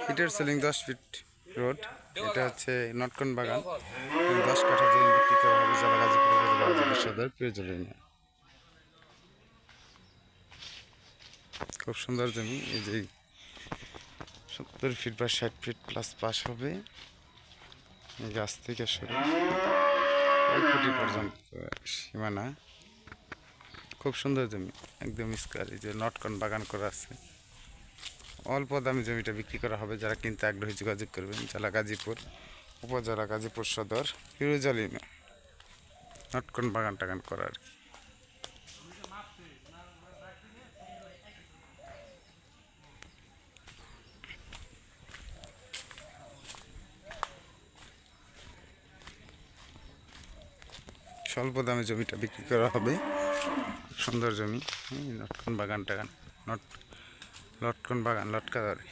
এটার selling 10 fit road. এটা হচ্ছে নটকন বাগান। 10 কাঠা জমি বিক্রি করা হবে যারা গাজীপুর উপজেলা গাজীপুর সদর প্রয়োজনীয় না। খুব সুন্দর জমি। এই যে 70 ফিট বা 60 ফিট প্লাস পাস হবে এই গাছ থেকে শুরু ওই খুঁটি পর্যন্ত সীমানা। খুব সুন্দর জমি, একদম স্কোয়ার। এই যে নটকন বাগান করা আছে। অল্প দামে জমিটা বিক্রি করা হবে। যারা কিনতে আগ্রহী যোগাযোগ করবেন। জেলা গাজীপুর, উপজেলা গাজীপুর সদর, ফিরোজালি নটকন বাগান টাগান করা আর কি। স্বল্প দামে জমিটা বিক্রি করা হবে। সুন্দর জমি, লটকন বাগান টাগান, লটকন বাগান লটকা ধরে।